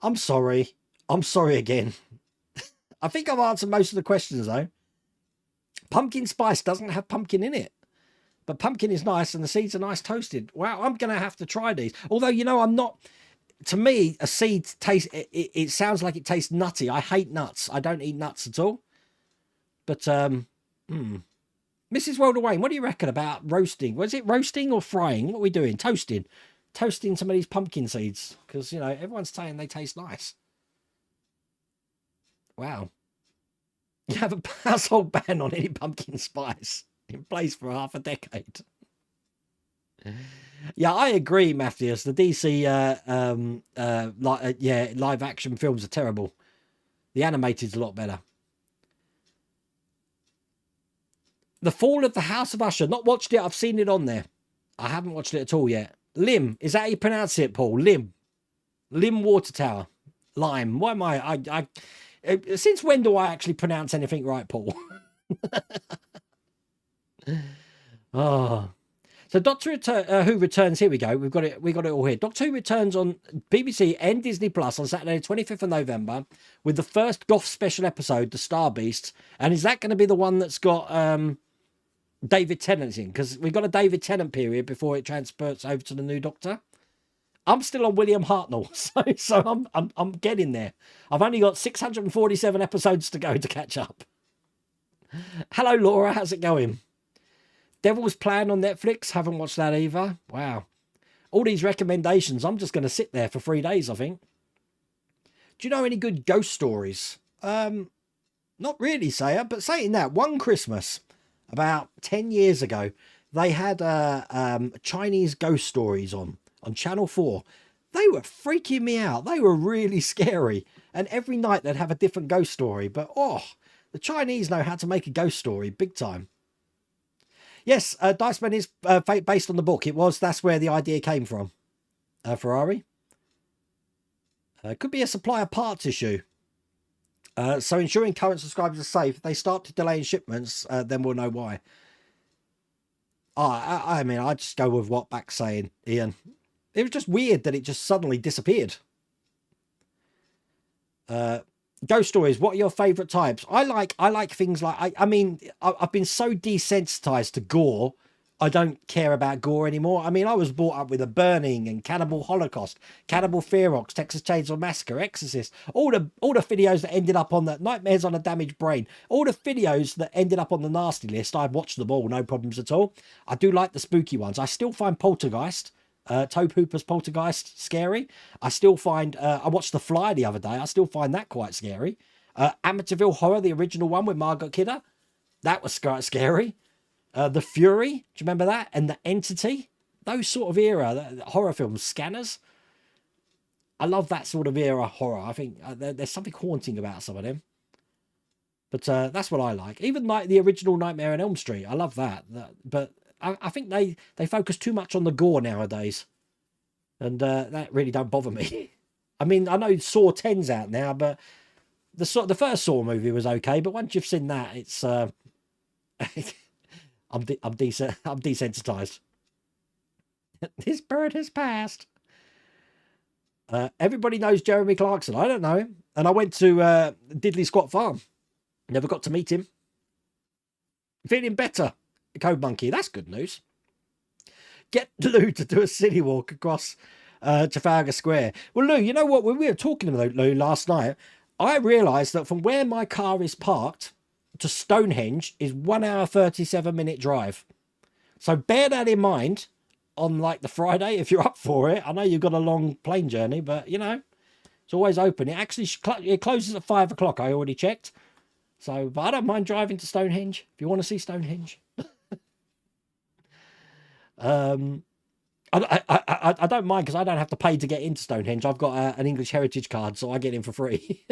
I'm sorry. I'm sorry again. I think I've answered most of the questions though. Pumpkin spice doesn't have pumpkin in it. But pumpkin is nice and the seeds are nice toasted. Wow, I'm going to have to try these. Although, you know, I'm not... To me, a seed tastes... It sounds like it tastes nutty. I hate nuts. I don't eat nuts at all. But, Mrs. Wilder Wayne, what do you reckon about roasting? Was it roasting or frying? What are we doing? Toasting. Toasting some of these pumpkin seeds. Because, you know, everyone's saying they taste nice. Wow. You have a household ban on any pumpkin spice in place for half a decade. Yeah, I agree, Matthias. The DC live action films are terrible. The animated's a lot better. The Fall of the House of Usher. Not watched it. I've seen it on there. I haven't watched it at all yet. Lim. Is that how you pronounce it, Paul? Lim. Lim Water Tower. Lime. Why am I since when do I actually pronounce anything right, Paul? Oh. So Doctor Who returns. Here we go. We got it all here. Doctor Who returns on BBC and Disney Plus on Saturday, 25th of November, with the first Goth special episode, The Star Beast. And is that going to be the one that's got David Tennant in? Because we've got a David Tennant period before it transfers over to the new Doctor. I'm still on William Hartnell, so I'm getting there. I've only got 647 episodes to go to catch up. Hello, Laura. How's it going? Devil's Plan on Netflix. Haven't watched that either. Wow. All these recommendations. I'm just going to sit there for 3 days, I think. Do you know any good ghost stories? Not really, Saya, but saying that, one Christmas, about 10 years ago, they had Chinese ghost stories on Channel 4. They were freaking me out. They were really scary. And every night they'd have a different ghost story. But, the Chinese know how to make a ghost story big time. Yes, Diceman is based on the book. That's where the idea came from. Ferrari. Could be a supplier parts issue. So ensuring current subscribers are safe. If they start to delay in shipments, then we'll know why. I mean, I just go with what Back's saying, Ian. It was just weird that it just suddenly disappeared. Ghost stories. What are your favourite types? I like things like I mean I've been so desensitized to gore. I don't care about gore anymore. I mean, I was brought up with a Burning and Cannibal Holocaust, Cannibal Ferox, Texas Chainsaw Massacre, Exorcist, all the videos that ended up on the Nightmares on a Damaged Brain, all the videos that ended up on the nasty list. I've watched them all, no problems at all. I do like the spooky ones. I still find Poltergeist, Tobe Hooper's Poltergeist, scary. I still find I watched The Fly the other day. I still find that quite scary. Amityville Horror, the original one with Margot Kidder, that was quite scary. The Fury, do you remember that? And The Entity, those sort of era horror films. Scanners, I love that sort of era horror. I think there's something haunting about some of them. But that's what I like. Even like the original Nightmare on Elm Street, I love that. But I think they focus too much on the gore nowadays, and that really don't bother me. I mean, I know Saw 10's out now, but the first Saw movie was okay. But once you've seen that, it's I'm desensitized. This bird has passed. Everybody knows Jeremy Clarkson. I don't know him. And I went to Diddley Squat Farm. Never got to meet him. Feeling better, Code Monkey. That's good news. Get Lou to do a city walk across Trafalgar Square. Well, Lou, you know what? When we were talking about Lou last night, I realised that from where my car is parked to Stonehenge is 1 hour 37-minute drive. So bear that in mind on like the Friday if you're up for it. I know you've got a long plane journey, but you know, it's always open. It actually it closes at 5 o'clock. I already checked. So, but I don't mind driving to Stonehenge if you want to see Stonehenge. I don't mind because I don't have to pay to get into Stonehenge. I've got an English heritage card, so I get in for free.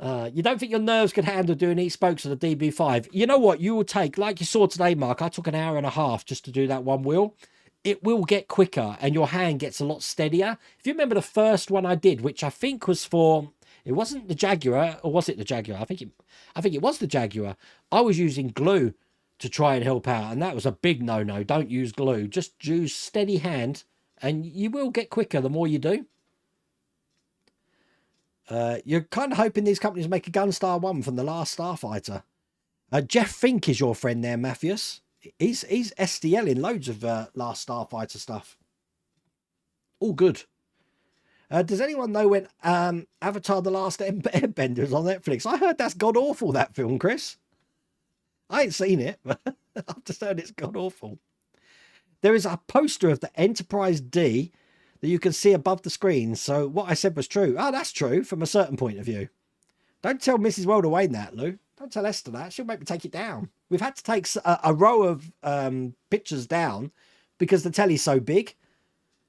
You don't think your nerves could handle doing each spokes of the DB5? You know what? You will take, like you saw today, Mark, I took an hour and a half just to do that one wheel. It will get quicker and your hand gets a lot steadier. If you remember the first one I did, which I think was for, it wasn't the Jaguar, or was it the Jaguar? I think it was the Jaguar. I was using glue to try and help out, and that was a big no-no. Don't use glue. Just use steady hand, and you will get quicker the more you do. You're kind of hoping these companies make a Gunstar 1 from the last Starfighter. Jeff Fink is your friend there, Matthews. He's SDL in loads of last Starfighter stuff. All good. Does anyone know when Avatar The Last Airbender is on Netflix? I heard that's god-awful, that film, Chris. I ain't seen it, but I've just heard it's god-awful. There is a poster of the Enterprise D that you can see above the screen. So what I said was true. Oh, that's true from a certain point of view. Don't tell Mrs. World Away that, Lou. Don't tell Esther that. She'll make me take it down. We've had to take a row of pictures down because the telly's so big.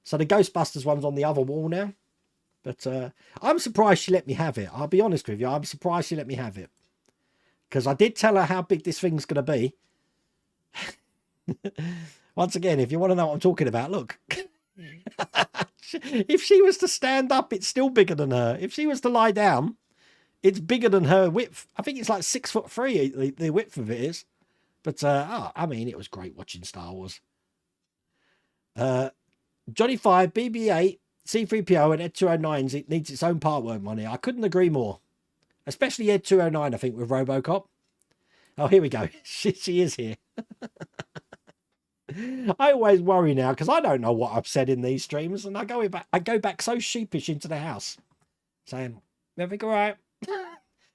So the Ghostbusters one's on the other wall now. But I'm surprised she let me have it. I'll be honest with you. I'm surprised she let me have it. Because I did tell her how big this thing's going to be. Once again, if you want to know what I'm talking about, look. If she was to stand up, it's still bigger than her. If she was to lie down, it's bigger than her width. I think it's like 6'3", the width of it is. But, I mean, it was great watching Star Wars. Johnny 5, BB-8, C-3PO and Ed 209s, it needs its own part work money. I couldn't agree more. Especially Ed 209, I think, with RoboCop. Oh, here we go. She is here. I always worry now because I don't know what I've said in these streams, and I go back so sheepish into the house, saying, "Everything all right?"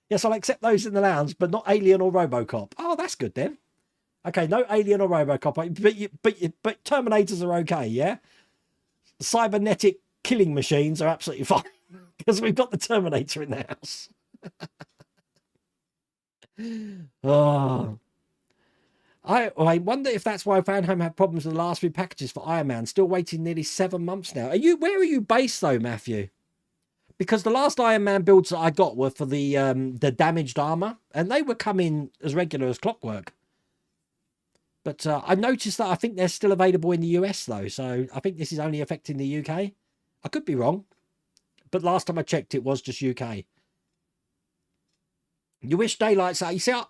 Yes, I'll accept those in the lounge, but not Alien or RoboCop. Oh, that's good then. Okay, no Alien or RoboCop, but Terminators are okay, yeah. Cybernetic killing machines are absolutely fine because we've got the Terminator in the house. Oh. I wonder if that's why Fanhome had problems with the last 3 packages for Iron Man. Still waiting nearly 7 months now. Where are you based though, Matthew? Because the last Iron Man builds that I got were for the damaged armor, and they were coming as regular as clockwork. But I noticed that I think they're still available in the US though, so I think this is only affecting the UK. I could be wrong, but last time I checked, it was just UK. You wish daylight saving. You see,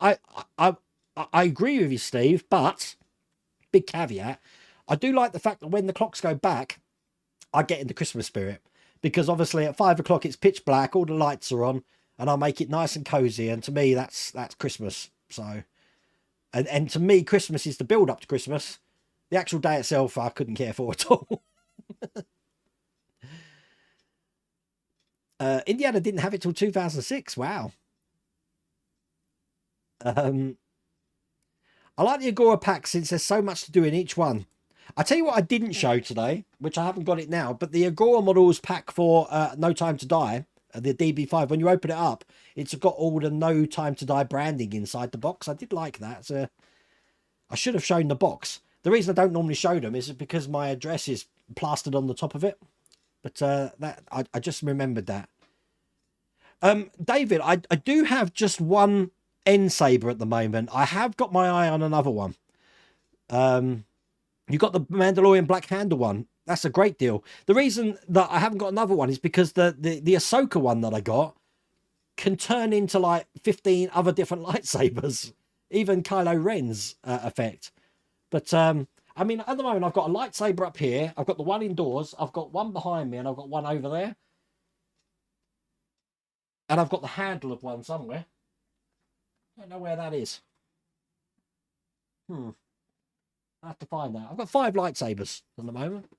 I agree with you, Steve, but big caveat. I do like the fact that when the clocks go back, I get in the Christmas spirit because obviously at 5 o'clock it's pitch black, all the lights are on, and I make it nice and cozy. And to me, that's Christmas. So, and to me, Christmas is the build up to Christmas. The actual day itself, I couldn't care for at all. Indiana didn't have it till 2006. Wow. I like the Agora pack since there's so much to do in each one. I tell you what I didn't show today, which I haven't got it now, but the Agora models pack for No Time to Die, the DB5, when you open it up, it's got all the No Time to Die branding inside the box. I did like that. I should have shown the box. The reason I don't normally show them is because my address is plastered on the top of it. But I just remembered that. David, I do have just one N Saber at the moment. I have got my eye on another one. You got the Mandalorian Black Handle one. That's a great deal. The reason that I haven't got another one is because the Ahsoka one that I got can turn into like 15 other different lightsabers, even Kylo Ren's effect. But I I mean, at the moment, I've got a lightsaber up here. I've got the one indoors. I've got one behind me, and I've got one over there. And I've got the handle of one somewhere. I don't know where that is. I have to find that. I've got 5 lightsabers at the moment.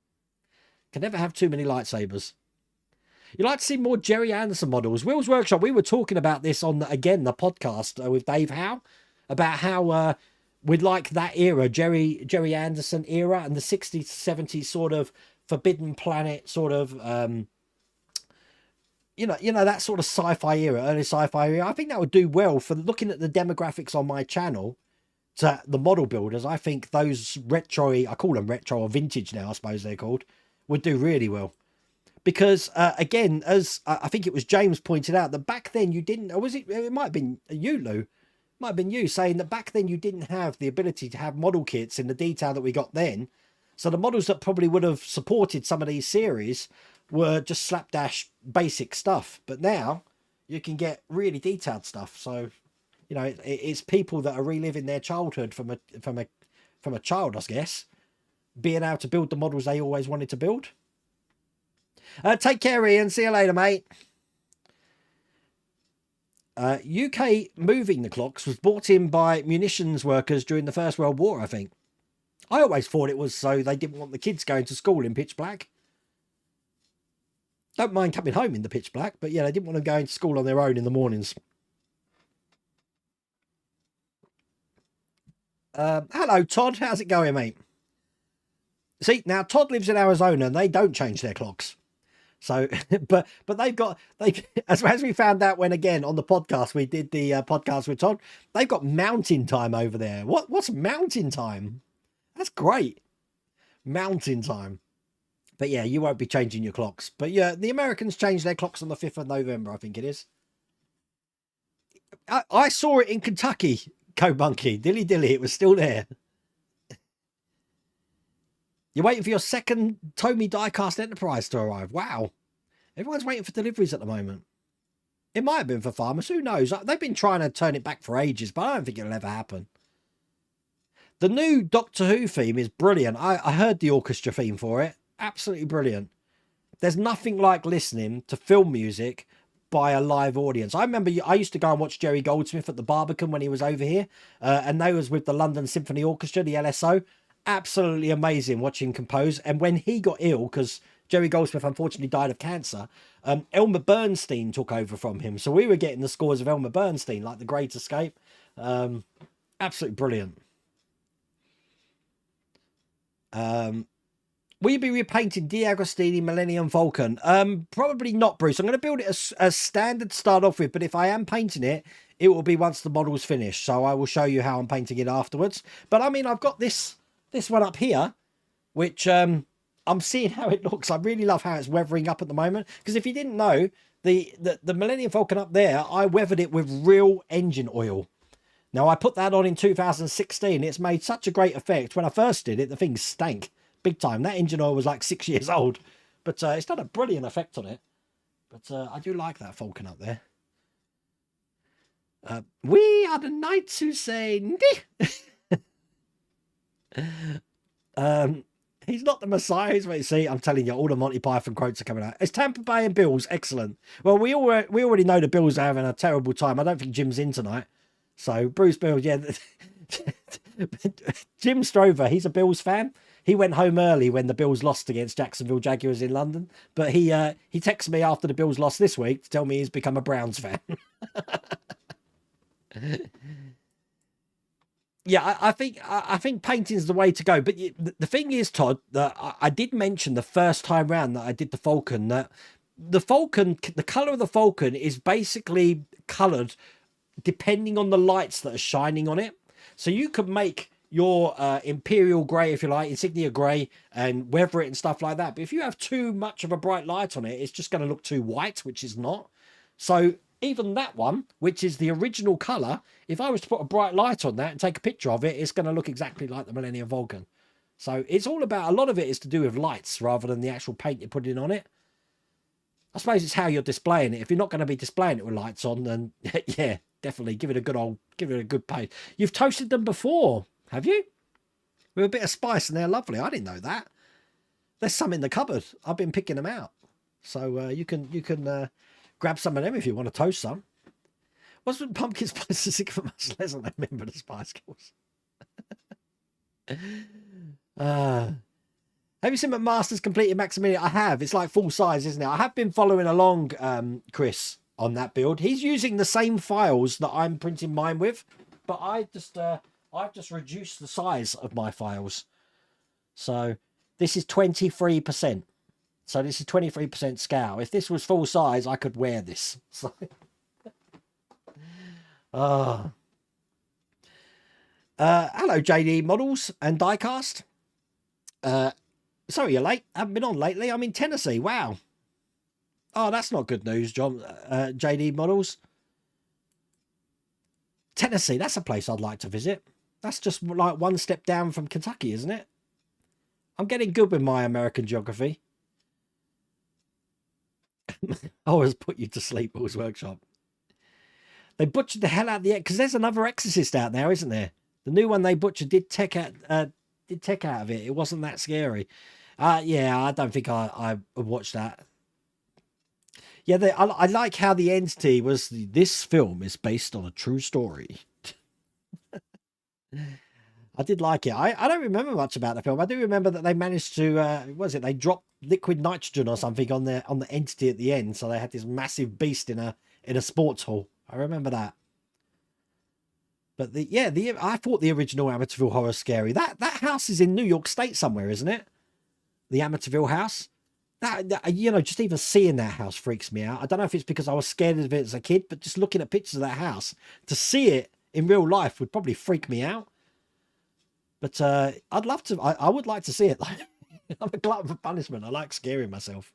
Can never have too many lightsabers. You'd like to see more Jerry Anderson models. Will's Workshop, we were talking about this on, again, the podcast with Dave Howe, about how we'd like that era, Jerry Anderson era, and the 60s, 70s sort of Forbidden Planet sort of, you know, that sort of sci-fi era, early sci-fi era. I think that would do well for looking at the demographics on my channel. To the model builders, I think those retro, I call them retro or vintage now, I suppose they're called, would do really well. Because, again, as I think it was James pointed out, that back then you didn't, or was it, it might have been you, Lou, might have been you saying that back then you didn't have the ability to have model kits in the detail that we got then. So the models that probably would have supported some of these series were just slapdash basic stuff. But now you can get really detailed stuff. So, you know, it's people that are reliving their childhood from a child, I guess, being able to build the models they always wanted to build. Take care, Ian. See you later, mate. UK moving the clocks was brought in by munitions workers during the First World War, I think. I always thought it was so they didn't want the kids going to school in pitch black. Don't mind coming home in the pitch black, but yeah, they didn't want them going to school on their own in the mornings. Hello, Todd. How's it going, mate? See, now Todd lives in Arizona and they don't change their clocks. So, but as we found out when, again, on the podcast, we did the podcast with Todd, they've got mountain time over there. What's mountain time? That's great. Mountain time. But yeah, you won't be changing your clocks. But yeah, the Americans change their clocks on the 5th of November, I think it is. I saw it in Kentucky, Cobunky. Dilly dilly, it was still there. You're waiting for your second Tomy Diecast Enterprise to arrive. Wow. Everyone's waiting for deliveries at the moment. It might have been for farmers. Who knows? They've been trying to turn it back for ages, but I don't think it'll ever happen. The new Doctor Who theme is brilliant. I heard the orchestra theme for it. Absolutely brilliant. There's nothing like listening to film music by a live audience. I remember I used to go and watch Jerry Goldsmith at the Barbican when he was over here. And they was with the London Symphony Orchestra, the LSO. Absolutely amazing watching him compose. And when he got ill, because Jerry Goldsmith unfortunately died of cancer, Elmer Bernstein took over from him. So we were getting the scores of Elmer Bernstein, like The Great Escape. Absolutely brilliant. Will you be repainting D'Agostini Millennium Falcon? Probably not, Bruce. I'm going to build it as standard to start off with, but if I am painting it, it will be once the model's finished. So I will show you how I'm painting it afterwards. But I mean, I've got this one up here, which I'm seeing how it looks. I really love how it's weathering up at the moment. Because if you didn't know, the Millennium Falcon up there, I weathered it with real engine oil. Now, I put that on in 2016. It's made such a great effect. When I first did it, the thing stank big time. That engine oil was like 6 years old. But it's done a brilliant effect on it. But I do like that Falcon up there. We are the knights who say... He's not the Messiah. He's what you see. I'm telling you, all the Monty Python quotes are coming out. It's Tampa Bay and Bills. Excellent. Well, we already know the Bills are having a terrible time. I don't think Jim's in tonight. So, Bruce Bills, yeah. Jim Strover, he's a Bills fan. He went home early when the Bills lost against Jacksonville Jaguars in London. But he texted me after the Bills lost this week to tell me he's become a Browns fan. Yeah, I think painting's the way to go. But the thing is, Todd, that I did mention the first time round that I did the Falcon, that the Falcon, the colour of the Falcon is basically coloured depending on the lights that are shining on it. So you could make your Imperial grey, if you like, Insignia grey, and weather it and stuff like that. But if you have too much of a bright light on it, it's just going to look too white, which is not. So even that one, which is the original colour, if I was to put a bright light on that and take a picture of it, it's going to look exactly like the Millennium Falcon. So it's all about, a lot of it is to do with lights rather than the actual paint you're putting on it. I suppose it's how you're displaying it. If you're not going to be displaying it with lights on, then yeah, definitely give it a good paint. You've toasted them before, have you? with a bit of spice, and they're lovely. I didn't know that. There's some in the cupboard. I've been picking them out. So you can grab some of them if you want to toast some. Wasn't pumpkin spice the secret for much less than I remember the Spice Girls? Have you seen McMaster's completed Maximilian? I have. It's like full size, isn't it? I have been following along, Chris, on that build. He's using the same files that I'm printing mine with, but I've just reduced the size of my files. So this is 23%. So this is 23% scale. If this was full size, I could wear this. So, hello, JD Models and Diecast. Sorry you're late. Haven't been on lately. I'm in Tennessee. Wow. Oh, that's not good news, John. JD Models. Tennessee, that's a place I'd like to visit. That's just like one step down from Kentucky, isn't it? I'm getting good with my American geography. I always put you to sleep, Paul's Workshop. They butchered the hell out of the... Because there's another Exorcist out there, isn't there? The new one they butchered did tech out of it. It wasn't that scary. Yeah, I don't think I watched that. Yeah, I like how the entity was... This film is based on a true story. I did like it. I don't remember much about the film. I do remember that they managed to... what was it? They dropped liquid nitrogen or something on the entity at the end. So they had this massive beast in a sports hall. I remember that. But I thought the original Amityville Horror scary. That house is in New York State somewhere, isn't it? The Amityville house. That you know, just even seeing that house freaks me out. I don't know if it's because I was scared of it as a kid, but just looking at pictures of that house, to see it in real life would probably freak me out. But I'd love to. I would like to see it. I'm a glutton for punishment. I like scaring myself.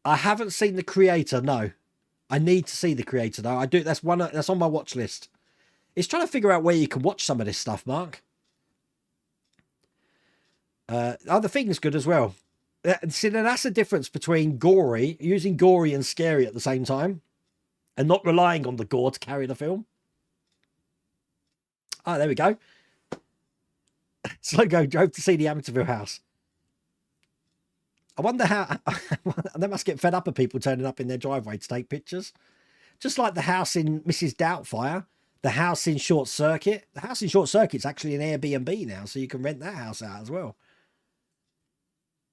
I haven't seen The Creator. No, I need to see The Creator though. I do. That's on my watch list. It's trying to figure out where you can watch some of this stuff, Mark. Other things good as well. See, that's the difference between using gory and scary at the same time, and not relying on the gore to carry the film. Oh, there we go. Slogo drove to see the Amityville house. I wonder how... They must get fed up of people turning up in their driveway to take pictures. Just like the house in Mrs. Doubtfire, the house in Short Circuit. The house in Short Circuit's actually an Airbnb now, so you can rent that house out as well.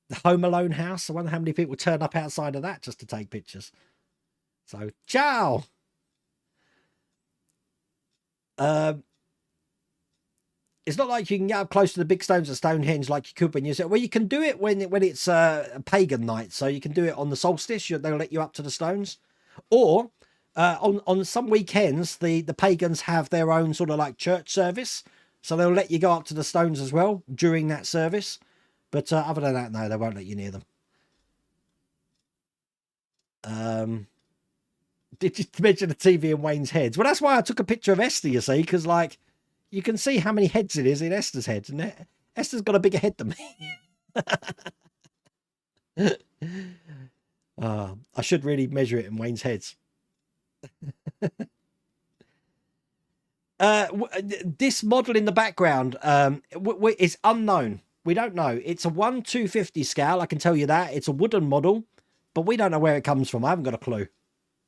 The Home Alone house. I wonder how many people turn up outside of that just to take pictures. So, ciao! It's not like you can get up close to the big stones of Stonehenge like you could when you say, well, you can do it when it's a pagan night. So you can do it on the solstice. They'll let you up to the stones. Or on some weekends, the pagans have their own sort of like church service. So they'll let you go up to the stones as well during that service. But other than that, no, they won't let you near them. Did you mention the TV in Wayne's heads? Well, that's why I took a picture of Esther, you see, because like, you can see how many heads it is in Esther's head, isn't it? Esther's got a bigger head than me. I should really measure it in Wayne's heads. This model in the background is unknown. We don't know. It's a 1/250 scale, I can tell you that. It's a wooden model, but we don't know where it comes from. I haven't got a clue.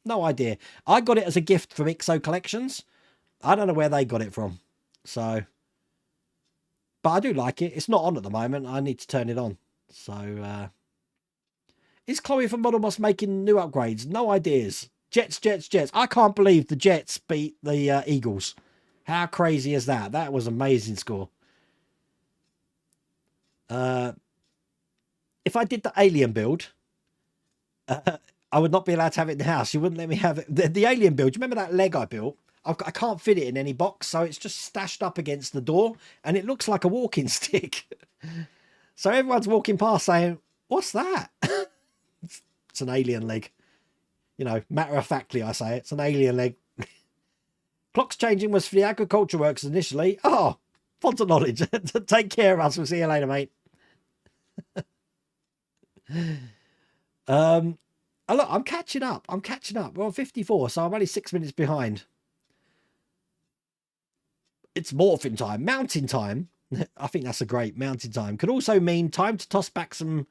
No idea. I got it as a gift from Ixo Collections. I don't know where they got it from. So, but I do like it. It's not on at the moment. I need to turn it on. So, is Chloe from Model Boss making new upgrades? No ideas. Jets. I can't believe the Jets beat the Eagles. How crazy is that? That was an amazing score. If I did the alien build, I would not be allowed to have it in the house. You wouldn't let me have it. The alien build, do you remember that leg I built? I can't fit it in any box, so it's just stashed up against the door, and it looks like a walking stick. So everyone's walking past saying, what's that? It's an alien leg. You know, matter-of-factly I say it. It's an alien leg. Clocks changing was for the agriculture workers initially. Oh, font of knowledge. Take care of us. We'll see you later, mate. Oh, look, I'm catching up. We're on 54, so I'm only 6 minutes behind. It's morphin time. Mountain time. I think that's a great mountain time. Could also mean time to toss back some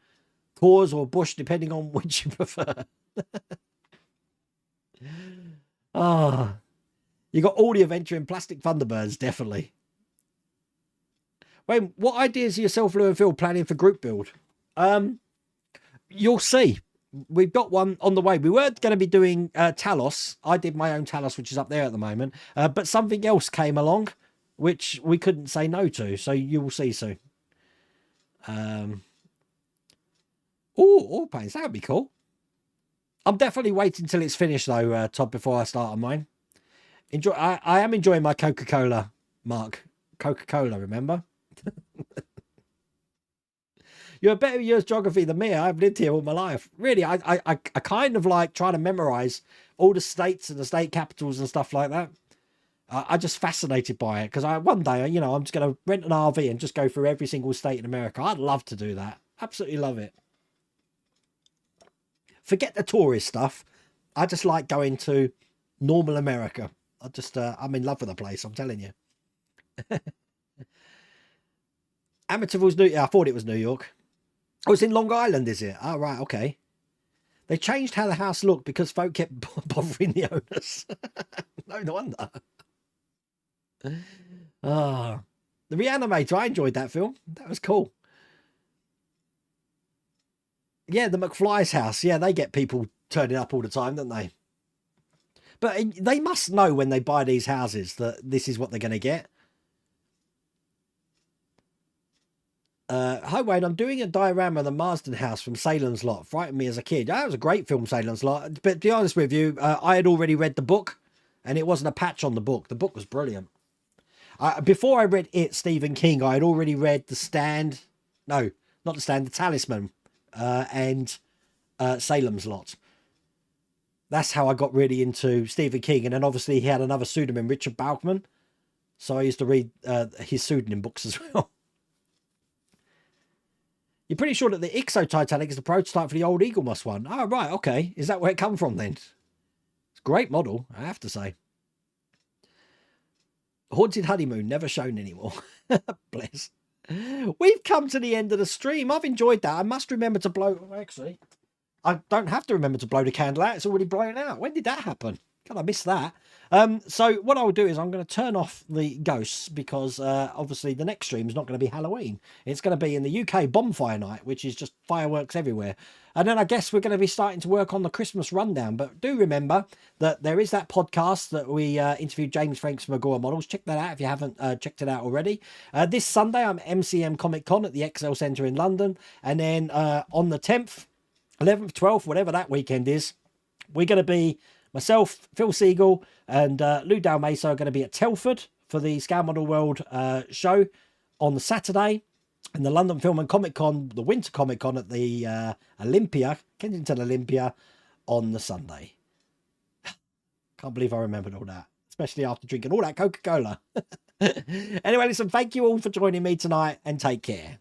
cores or bush, depending on which you prefer. Ah, you got all the adventure in plastic Thunderbirds, definitely. Wait, what ideas are yourself, Lou and Phil, planning for group build? You'll see. We've got one on the way. We were going to be doing Talos. I did my own Talos, which is up there at the moment. But something else came along, which we couldn't say no to. So you will see soon. All paints. That would be cool. I'm definitely waiting till it's finished, though, Todd, before I start on mine. Enjoy. I am enjoying my Coca-Cola, Mark. Coca-Cola, remember? You're a better year's geography than me. I've lived here all my life. Really, I kind of like trying to memorize all the states and the state capitals and stuff like that. I'm just fascinated by it because one day, you know, I'm just going to rent an RV and just go through every single state in America. I'd love to do that. Absolutely love it. Forget the tourist stuff. I just like going to normal America. I'm in love with the place, I'm telling you. Amityville's New. Yeah, I thought it was New York. Oh, it's in Long Island, is it? Oh, right, okay. They changed how the house looked because folk kept bothering the owners. No wonder. Ah, the Reanimator. I enjoyed that film. That was cool. Yeah, the McFly's house. Yeah, they get people turning up all the time, don't they? But they must know when they buy these houses that this is what they're going to get. Hi Wayne, I'm doing a diorama of the Marsden house from Salem's Lot. Frightened me as a kid. That was a great film, Salem's Lot. But to be honest with you, I had already read the book, and it wasn't a patch on the book. The book was brilliant. Before I read it, Stephen King, I had already read The Stand. No, not The Stand, The Talisman, and Salem's Lot. That's how I got really into Stephen King. And then obviously he had another pseudonym, Richard Balkman. So I used to read his pseudonym books as well. You're pretty sure that the Ixo Titanic is the prototype for the old Eagle Moss one? Oh, right, okay. Is that where it come from then? It's a great model, I have to say. Haunted Honeymoon, never shown anymore. Bless. We've come to the end of the stream. I've enjoyed that. I must remember to blow... Actually, I don't have to remember to blow the candle out. It's already blown out. When did that happen? God, I missed that. So what I'll do is I'm going to turn off the ghosts because obviously the next stream is not going to be Halloween. It's going to be in the UK bonfire night, which is just fireworks everywhere. And then I guess we're going to be starting to work on the Christmas rundown. But do remember that there is that podcast that we interviewed James Franks from Agora Models. Check that out if you haven't checked it out already. This Sunday, I'm MCM Comic Con at the XL Centre in London. And then on the 10th, 11th, 12th, whatever that weekend is, we're going to be... Myself, Phil Siegel, and Lou Dalmaso are going to be at Telford for the Scale Model World show on the Saturday, and the London Film and Comic Con, the Winter Comic Con at the Olympia, Kensington Olympia, on the Sunday. Can't believe I remembered all that, especially after drinking all that Coca-Cola. Anyway, listen, thank you all for joining me tonight, and take care.